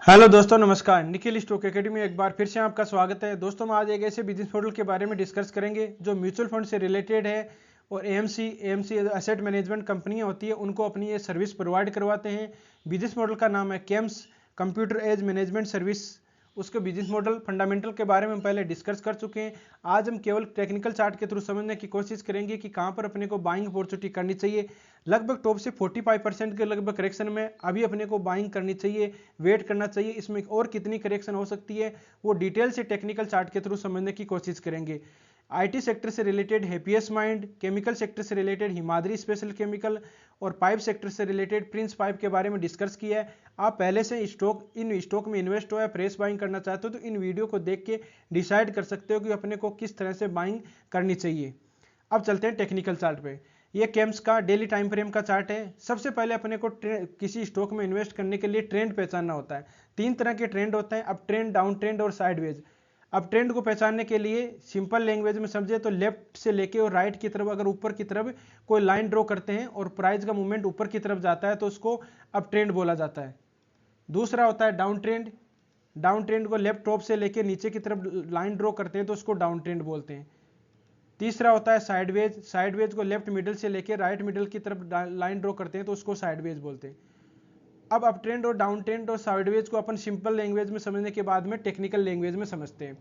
Hello दोस्तों, नमस्कार। Nikhil stock academy में एक बार फिर से आपका स्वागत है। दोस्तों, हम आज एक ऐसे बिजनेस मॉडल के बारे में डिस्कस करेंगे जो म्यूचुअल फंड से रिलेटेड है और एएमसी एसेट मैनेजमेंट कंपनियां होती है, उनको अपनी ये सर्विस प्रोवाइड करवाते हैं। बिजनेस मॉडल का नाम है CAMS, computer age management service. उसके बिजनेस मॉडल फंडामेंटल के बारे में हम पहले डिस्कस कर चुके हैं। आज हम केवल टेक्निकल चार्ट के थ्रू समझने की कोशिश करेंगे कि कहाँ पर अपने को बाइंग अपॉर्चुनिटी करनी चाहिए। लगभग टॉप से 45% के लगभग करेक्शन में अभी अपने को बाइंग करनी चाहिए, वेट करना चाहिए। इसमें और कितनी करेक्शन हो सकती है वो डिटेल से टेक्निकल चार्ट के थ्रू समझने की कोशिश करेंगे। आईटी सेक्टर से related happiest mind, chemical sector से रिलेटेड हिमाद्री स्पेशल केमिकल और पाइप सेक्टर से रिलेटेड प्रिंस पाइप के बारे में डिस्कस किया है। आप पहले से इन स्टॉक में इन्वेस्ट हो या फ्रेश बाइंग करना चाहते हो तो इन वीडियो को देख के डिसाइड कर सकते हो कि अपने को किस तरह से बाइंग करनी चाहिए। अब चलते हैं टेक्निकल चार्ट पे। ये केम्स का डेली टाइम फ्रेम का चार्ट है। सबसे पहले अपने को किसी स्टॉक में इन्वेस्ट करने के लिए ट्रेंड पहचानना होता है। तीन तरह के ट्रेंड होते हैं, अप ट्रेंड, डाउन ट्रेंड और साइडवेज। अब ट्रेंड को पहचानने के लिए सिंपल लैंग्वेज में समझे तो लेफ्ट से लेके और राइट की तरफ अगर ऊपर की तरफ कोई लाइन ड्रॉ करते हैं और प्राइस का मूवमेंट ऊपर की तरफ जाता है तो उसको अप ट्रेंड बोला जाता है। दूसरा होता है डाउन ट्रेंड। डाउन ट्रेंड को लेफ्ट टॉप से लेके नीचे की तरफ लाइन ड्रॉ करते हैं तो उसको डाउन ट्रेंड बोलते हैं। तीसरा होता है साइडवेज। साइडवेज को लेफ्ट मिडिल से लेके राइट मिडिल की तरफ लाइन ड्रॉ करते हैं तो उसको साइडवेज बोलते हैं। अब अप ट्रेंड और डाउन ट्रेंड और साइडवेज को अपन सिंपल लैंग्वेज में समझने के बाद में टेक्निकल लैंग्वेज में समझते हैं।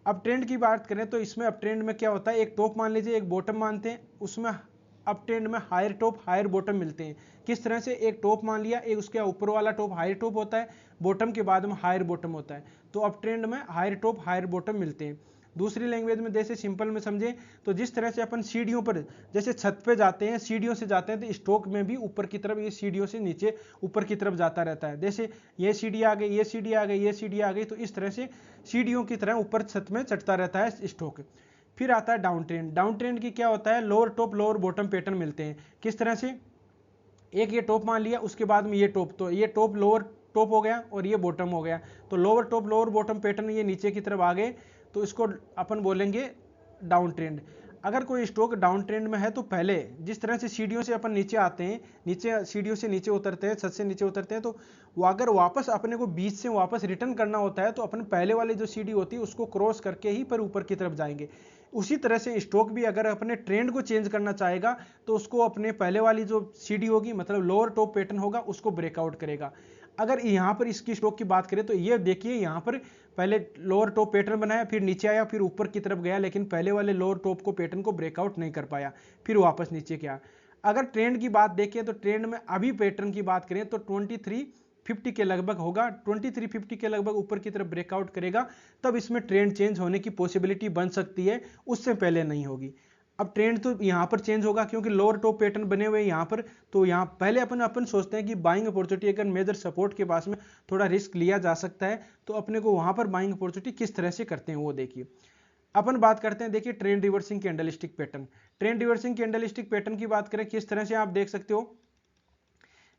अब ट्रेंड की बात करें तो इसमें अप ट्रेंड में क्या होता है, एक टॉप मान लीजिए, एक बॉटम मानते हैं, उसमें अप ट्रेंड में हायर टॉप हायर बॉटम मिलते हैं। किस तरह से, एक टॉप मान लिया, एक उसके ऊपर वाला टॉप हायर टॉप होता है, बॉटम के बाद में हायर बॉटम होता है, तो अप ट्रेंड में हायर टॉप हायर बॉटम मिलते हैं। दूसरी लैंग्वेज में जैसे सिंपल में समझें तो जिस तरह से अपन सीढ़ियों पर जैसे छत पे जाते हैं, सीढ़ियों से जाते हैं, तो स्टॉक में भी ऊपर की तरफ ये सीढ़ियों से नीचे ऊपर की तरफ जाता रहता है। जैसे ये सीढ़ी आ गई, ये सीढ़ी आ गई, ये सीढ़ी आ गई, तो इस तरह से सीढ़ियों की तरह ऊपर छत में चढ़ता रहता है स्टॉक। फिर आता है डाउन ट्रेंड। डाउन ट्रेंड की क्या होता है, lower top lower bottom pattern मिलते हैं। किस तरह से, एक ये टॉप मान लिया, उसके बाद में ये टॉप, तो ये टॉप लोअर टॉप हो गया और ये बॉटम हो गया, तो lower top lower bottom pattern ये नीचे की तरफ आ गए, तो इसको अपन बोलेंगे डाउन ट्रेंड। अगर कोई स्टॉक डाउन ट्रेंड में है तो पहले जिस तरह से सीढ़ियों से अपन नीचे आते हैं, नीचे सीढ़ियों से नीचे उतरते हैं, छत से नीचे उतरते हैं, तो वो अगर वापस अपने को बीच से वापस रिटर्न करना होता है तो अपन पहले वाली जो सीढ़ी होती है उसको क्रॉस करके ही पर ऊपर की तरफ जाएंगे। उसी तरह से स्टॉक भी अगर अपने ट्रेंड को चेंज करना चाहेगा तो उसको अपने पहले वाली जो सीढ़ी होगी, मतलब लोअर टॉप पैटर्न होगा, उसको ब्रेकआउट करेगा। अगर यहाँ पर इसकी स्टॉक की बात करें तो ये देखिए, यहाँ पर पहले लोअर टॉप पैटर्न बनाया, फिर नीचे आया, फिर ऊपर की तरफ गया, लेकिन पहले वाले लोअर टॉप को पैटर्न को ब्रेकआउट नहीं कर पाया, फिर वापस नीचे गया। अगर ट्रेंड की बात देखें तो ट्रेंड में अभी पैटर्न की बात करें तो 2350 के लगभग होगा, 2350 के लगभग ऊपर की तरफ ब्रेकआउट करेगा, तब इसमें ट्रेंड चेंज होने की पॉसिबिलिटी बन सकती है, उससे पहले नहीं होगी। अब ट्रेंड तो यहाँ पर चेंज होगा क्योंकि लोअर टॉप पैटर्न बने हुए यहाँ पर, तो यहाँ पहले अपन सोचते हैं कि बाइंग अपॉर्चुनिटी अगर मेजर सपोर्ट के पास में थोड़ा रिस्क लिया जा सकता है तो अपने को वहां पर बाइंग अपॉर्चुनिटी किस तरह से करते हैं वो देखिए। अपन बात करते हैं, देखिए trend reversing candlestick pattern. Trend reversing candlestick pattern की बात करें किस तरह से आप देख सकते हो,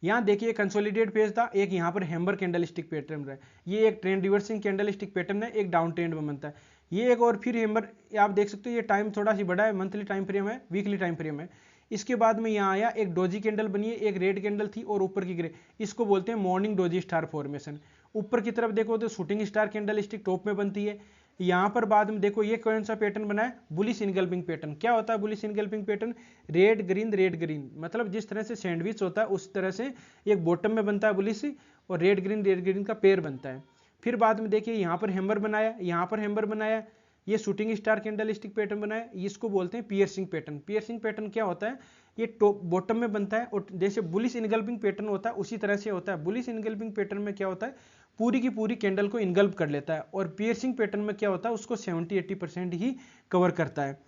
यहाँ देखिए कंसोलिडेट पेज था, एक यहाँ पर हैम्बर कैंडलस्टिक पैटर्न है, ये एक ट्रेंड रिवर्सिंग कैंडलस्टिक पैटर्न है, एक डाउन ट्रेंड में बनता है, ये एक और फिर हैम्बर, आप देख सकते हो ये टाइम थोड़ा सी बड़ा है, मंथली टाइम फ्रेम है, वीकली टाइम फ्रेम है। इसके बाद में यहाँ आया एक डोजी कैंडल बनी है, एक रेड कैंडल थी और ऊपर की ग्रे, इसको बोलते हैं मॉर्निंग डोजी स्टार फॉर्मेशन। ऊपर की तरफ देखो तो शूटिंग स्टार कैंडलस्टिक टॉप में बनती है। यहाँ पर बाद में देखो ये कौन सा पैटर्न बना है, बुलिश इनगल्फिंग पैटर्न। क्या होता है bullish engulfing pattern, red green, मतलब जिस तरह से सैंडविच होता है उस तरह से एक बॉटम में बनता है बुलिश, और रेड ग्रीन का पेयर बनता है। फिर बाद में देखिए यहाँ पर हैम्बर बनाया, यहाँ पर हैम्बर बनाया, ये शूटिंग स्टार कैंडलस्टिक पैटर्न बनाया, इसको बोलते हैं पियर्सिंग पैटर्न। पियर्सिंग पैटर्न क्या होता है, ये टॉप बॉटम में बनता है, और जैसे बुलिश इनगल्फिंग पैटर्न होता है उसी तरह से होता है। बुलिश इनगल्फिंग पैटर्न में क्या होता है, पूरी की पूरी कैंडल को इनगल्फ कर लेता है, और पियर्सिंग पैटर्न में क्या होता है, उसको 70-80% ही कवर करता है।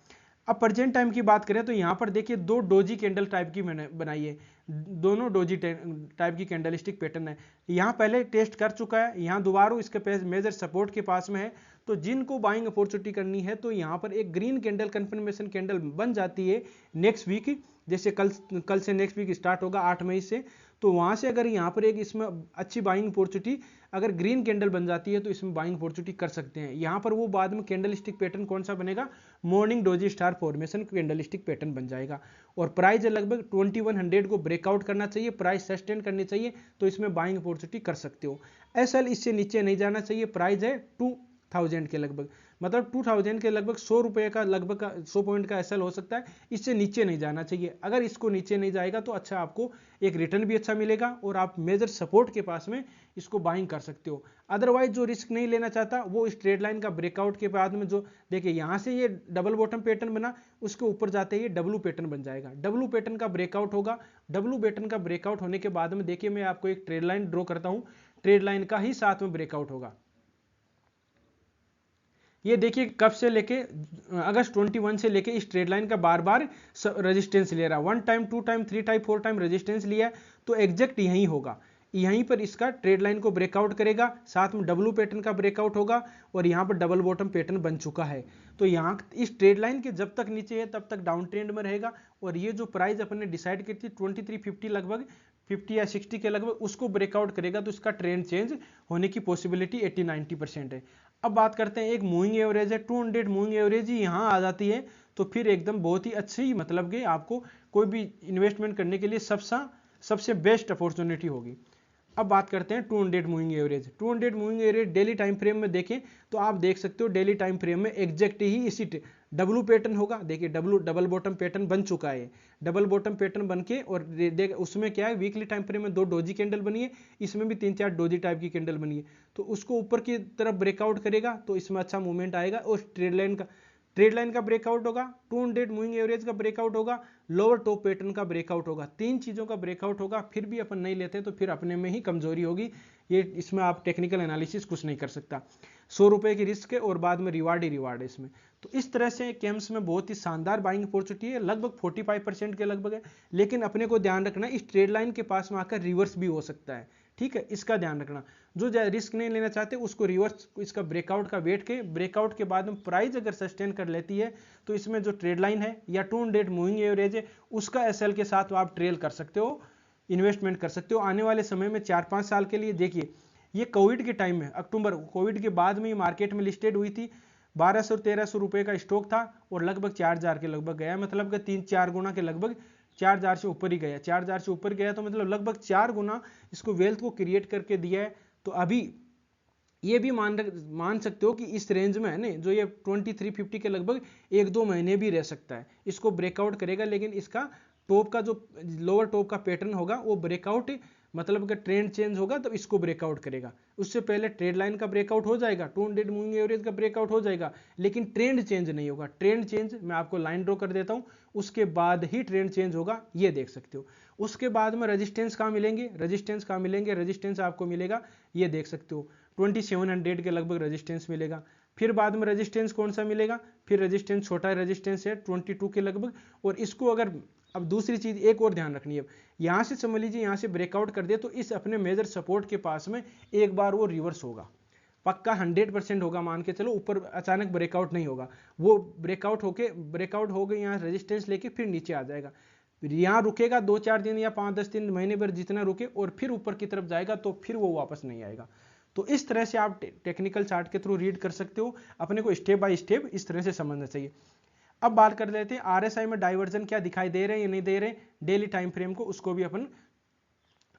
अब प्रेजेंट टाइम की बात करें तो यहाँ पर देखिए दो डोजी कैंडल टाइप की मैंने बनाई है, दोनों डोजी टाइप की कैंडलस्टिक पैटर्न है। यहाँ पहले टेस्ट कर चुका है, यहाँ दोबारा इसके मेजर सपोर्ट के पास में है, तो जिनको बाइंग अपॉर्चुनिटी करनी है तो यहाँ पर एक ग्रीन कैंडल कंफर्मेशन कैंडल बन जाती है नेक्स्ट वीक, जैसे कल से नेक्स्ट वीक स्टार्ट होगा 8 मई से, तो वहां से अगर यहाँ पर एक इसमें अच्छी बाइंग अपॉर्चुनिटी अगर ग्रीन कैंडल बन जाती है तो इसमें बाइंग अपॉर्चुनिटी कर सकते हैं। यहाँ पर वो बाद में कैंडल स्टिक पैटर्न कौन सा बनेगा, morning doji star formation candle stick pattern बन जाएगा। और प्राइस लगभग 2100 को ब्रेकआउट करना चाहिए, प्राइस सस्टेन करनी चाहिए, तो इसमें बाइंग अपॉर्चुनिटी कर सकते हो। एसएल इससे नीचे नहीं जाना चाहिए, प्राइस है 2000 के लगभग, मतलब 2000 के लगभग 100 रुपए का लगभग 100 पॉइंट का एसएल हो सकता है, इससे नीचे नहीं जाना चाहिए। अगर इसको नीचे नहीं जाएगा तो अच्छा आपको एक रिटर्न भी अच्छा मिलेगा और आप मेजर सपोर्ट के पास में इसको बाइंग कर सकते हो। अदरवाइज जो रिस्क नहीं लेना चाहता वो स्ट्रेट लाइन का ब्रेकआउट के बाद में जो देखिए यहां से ये डबल बॉटम पैटर्न बना, उसके ऊपर जाते ही डब्लू पैटर्न बन जाएगा, डब्लू पैटर्न का ब्रेकआउट होगा। डब्लू पैटर्न का ब्रेकआउट होने के बाद में देखिए मैं आपको एक ट्रेड लाइन ड्रॉ करता हूं, ट्रेड लाइन का ही साथ में ब्रेकआउट होगा। ये देखिए कब से लेके अगस्त 21 से लेके इस ट्रेड लाइन का बार बार रेजिस्टेंस ले रहा है, 1 time 2 time 3 time 4 time resistance लिया है, तो एग्जैक्ट यही होगा, यहीं पर इसका ट्रेड लाइन को ब्रेकआउट करेगा, साथ में डब्लू पैटर्न का ब्रेकआउट होगा और यहां पर डबल बॉटम पैटर्न बन चुका है। तो यहां इस ट्रेड लाइन के जब तक नीचे है तब तक डाउन ट्रेंड में रहेगा। और ये जो प्राइस अपन ने डिसाइड की थी 2350 लगभग 50 या 60 के लगभग, उसको ब्रेकआउट करेगा तो इसका ट्रेंड चेंज होने की पॉसिबिलिटी 80-90% है। अब बात करते हैं एक मूविंग एवरेज है, 200 मूविंग एवरेज ही यहाँ आ जाती है तो फिर एकदम बहुत ही अच्छी, मतलब कि आपको कोई भी इन्वेस्टमेंट करने के लिए सबसे बेस्ट अपॉर्चुनिटी होगी। अब बात करते हैं 200 moving average. 200 moving average daily time frame में देखें तो आप देख सकते हो डेली टाइम फ्रेम में एग्जैक्ट ही इसी डब्लू पैटर्न होगा। देखिए डबल बॉटम पैटर्न बन चुका है, डबल बॉटम पैटर्न बन के, और देख उसमें क्या है वीकली टाइम फ्रेम में 2 डोजी कैंडल बनी है, इसमें भी 3-4 डोजी टाइप की कैंडल बनी है, तो उसको ऊपर की तरफ ब्रेकआउट करेगा तो इसमें अच्छा मूवमेंट आएगा। और ट्रेड लाइन का ब्रेकआउट होगा, 200 मूविंग एवरेज का ब्रेकआउट होगा, लोअर टॉप पैटर्न का ब्रेकआउट होगा, 3 चीजों का ब्रेकआउट होगा, फिर भी अपन नहीं लेते तो फिर अपने में ही कमजोरी होगी। ये इसमें आप टेक्निकल एनालिसिस कुछ नहीं कर सकता, 100 रुपए की रिस्क है और बाद में रिवार्ड ही रिवार्ड है इसमें। तो इस तरह से केम्स में बहुत ही शानदार बाइंग अपॉर्चुनिटी है, लगभग 45% के लगभग है। लेकिन अपने को ध्यान रखना इस ट्रेड लाइन के पास में आकर रिवर्स भी हो सकता है, ठीक है, इसका ध्यान रखना। जो रिस्क नहीं लेना चाहते उसको रिवर्स इसका ब्रेकआउट का वेट के ब्रेकआउट के बाद में प्राइस अगर सस्टेन कर लेती है तो इसमें जो ट्रेड लाइन है या 200 मूविंग एवरेज है उसका एसएल के साथ आप ट्रेल कर सकते हो, इन्वेस्टमेंट कर सकते हो आने वाले समय में 4-5 साल के लिए। देखिए ये कोविड के टाइम में, अक्टूबर कोविड के बाद में ये मार्केट में लिस्टेड हुई थी, 1200-1300 रुपए का स्टॉक था और लगभग 4000 के लगभग गया, मतलब कि 3-4 गुना के लगभग 4000 से ऊपर ही गया, 4000 से ऊपर गया तो मतलब लगभग 4 गुना इसको वेल्थ को क्रिएट करके दिया है। तो अभी ये भी मान सकते हो कि इस रेंज में है ना, जो ये 2350 के लगभग 1-2 महीने भी रह सकता है, इसको ब्रेकआउट करेगा। लेकिन इसका टॉप का जो लोअर टॉप का पैटर्न होगा वो ब्रेकआउट, मतलब कि ट्रेंड चेंज होगा तो इसको ब्रेकआउट करेगा। उससे पहले ट्रेड लाइन का ब्रेकआउट हो जाएगा, 200 मूविंग एवरेज का ब्रेकआउट हो जाएगा, लेकिन ट्रेंड चेंज नहीं होगा। ट्रेंड चेंज मैं आपको लाइन ड्रॉ कर देता हूं, उसके बाद ही ट्रेंड चेंज होगा, ये देख सकते हो। उसके बाद में रेजिस्टेंस कहां मिलेंगे, रेजिस्टेंस आपको मिलेगा, ये देख सकते हो 2700 के लगभग रेजिस्टेंस मिलेगा। फिर बाद में रेजिस्टेंस कौन सा मिलेगा, फिर रेजिस्टेंस छोटा रेजिस्टेंस है 22 के लगभग। और इसको अगर अब दूसरी चीज एक और ध्यान रखनी है, यहां से समझ लीजिए यहां से ब्रेकआउट कर दे तो इस अपने मेजर सपोर्ट के पास में एक बार वो रिवर्स होगा, पक्का 100% होगा, मान के चलो, ऊपर अचानक ब्रेकआउट नहीं होगा, वो ब्रेकआउट हो गए यहाँ रेजिस्टेंस लेके फिर नीचे आ जाएगा, यहाँ रुकेगा 2-4 दिन या 5-10 दिन महीने भर जितना रुके और फिर ऊपर की तरफ जाएगा तो फिर वो वापस नहीं आएगा। तो इस तरह से आप टेक्निकल चार्ट के थ्रू रीड कर सकते हो, अपने को स्टेप बाय स्टेप इस तरह से समझना चाहिए। अब बात कर लेते हैं आरएसआई में डाइवर्जन क्या दिखाई दे रहे हैं या नहीं दे रहे, डेली टाइम फ्रेम को उसको भी अपन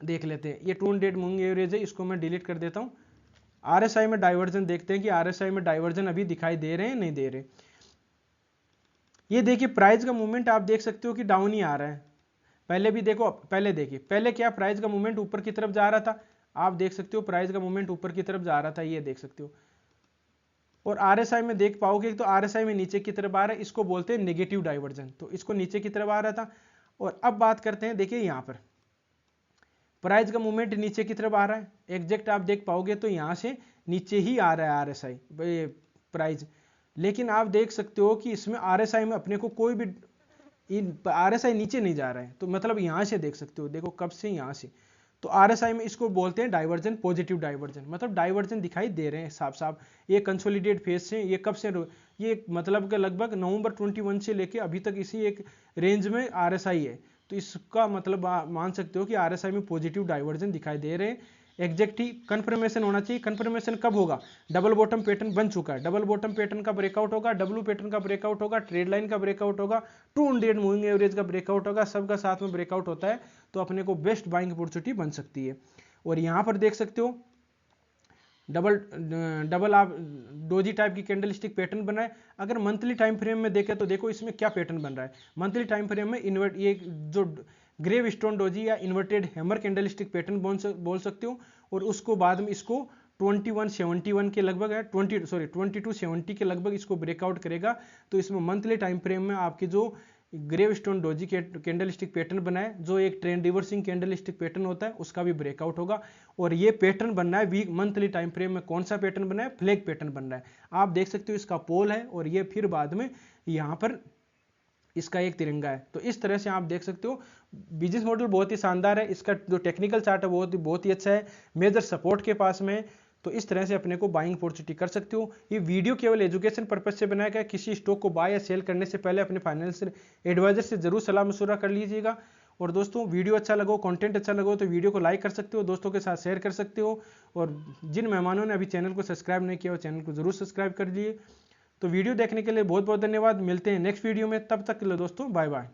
देख लेते हैं। ये 200 मूविंग एवरेज है, इसको मैं डिलीट कर देता हूं। आरएसआई में डाइवर्जन देखते हैं कि आरएसआई में डाइवर्जन अभी दिखाई दे रहे हैं नहीं दे रहे। ये देखिए प्राइस का मूवमेंट आप देख सकते हो कि डाउन ही आ रहा है, पहले भी देखो, पहले देखिए पहले क्या प्राइस का मूवमेंट ऊपर की तरफ जा रहा था, आप देख सकते हो प्राइस का मूवमेंट ऊपर की तरफ जा रहा था, ये देख सकते हो। और आरएसआई में देख पाओगे तो आरएसआई में नीचे की तरफ आ रहा है, इसको बोलते हैं नेगेटिव डाइवर्जन, तो इसको नीचे की तरफ आ रहा था। और अब बात करते हैं, देखिए यहां पर प्राइस का मूवमेंट नीचे की तरफ आ रहा है, एग्जैक्ट आप देख पाओगे तो यहां से नीचे ही आ रहा है आरएसआई प्राइस। लेकिन आप देख सकते हो कि इसमें आरएसआई में अपने को कोई भी आरएसआई नीचे नहीं जा रहा है, तो मतलब यहां से देख सकते हो, देखो कब से यहां से, तो आरएसआई में इसको बोलते हैं डाइवर्जन, पॉजिटिव डाइवर्जन, मतलब डाइवर्जन दिखाई दे रहे हैं साफ साफ। ये कंसोलिडेट फेज से, ये कब से, ये मतलब कि लगभग नवंबर 21 से लेके अभी तक इसी एक रेंज में आरएसआई है। तो इसका मतलब मान सकते हो कि RSI में पॉजिटिव डाइवर्जन दिखाई दे रहे हैं। एग्जैक्ट ही कंफर्मेशन होना चाहिए। कंफर्मेशन कब होगा? डबल बॉटम पैटर्न बन चुका है, डबल बॉटम पैटर्न का ब्रेकआउट होगा, डब्ल्यू पैटर्न का ब्रेकआउट होगा, ट्रेड लाइन का ब्रेकआउट होगा, 200 मूविंग एवरेज का ब्रेकआउट होगा, सबका साथ में ब्रेकआउट होता है तो अपने को बेस्ट बाइंग अपॉर्चुनिटी बन सकती है। और यहां पर देख सकते हो डबल आप डोजी टाइप की कैंडल स्टिक पैटर्न बना है। अगर मंथली टाइम फ्रेम में देखें तो देखो इसमें क्या पैटर्न बन रहा है। मंथली टाइम फ्रेम में इन्वर्ट ये जो ग्रेव स्टोन डोजी या inverted hammer candle stick pattern बोल सकते हो। और उसको बाद में इसको 2171 के लगभग है 2270 के लगभग इसको ब्रेकआउट करेगा। तो इसमें मंथली टाइम फ्रेम में आपकी जो gravestone doji candlestick pattern बना है, जो एक trend reversing candlestick pattern होता है, उसका भी ब्रेकआउट होगा। और ये पैटर्न बनना है वीक मंथली टाइम फ्रेम में। कौन सा पैटर्न बना है? फ्लैग पैटर्न बन रहा है। आप देख सकते हो इसका पोल है और ये फिर बाद में यहां पर इसका एक तिरंगा है। तो इस तरह से आप देख सकते हो बिजनेस मॉडल बहुत ही शानदार है। इसका जो टेक्निकल चार्ट है बहुत ही अच्छा है, मेजर सपोर्ट के पास में है। तो इस तरह से अपने को बाइंग अपॉर्चुनिटी कर सकते हो। ये वीडियो केवल एजुकेशन पर्पज से बनाया गया है। किसी स्टॉक को बाय या सेल करने से पहले अपने फाइनेंशियल एडवाइजर से जरूर सलाह मशवरा कर लीजिएगा। और दोस्तों वीडियो अच्छा लगा, कंटेंट अच्छा लगा तो वीडियो को लाइक कर सकते हो, दोस्तों के साथ शेयर कर सकते हो। और जिन मेहमानों ने अभी चैनल को सब्सक्राइब नहीं किया वो चैनल को जरूर सब्सक्राइब कर लीजिए। तो वीडियो देखने के लिए बहुत बहुत धन्यवाद। मिलते हैं नेक्स्ट वीडियो में, तब तक के लिए दोस्तों बाय बाय।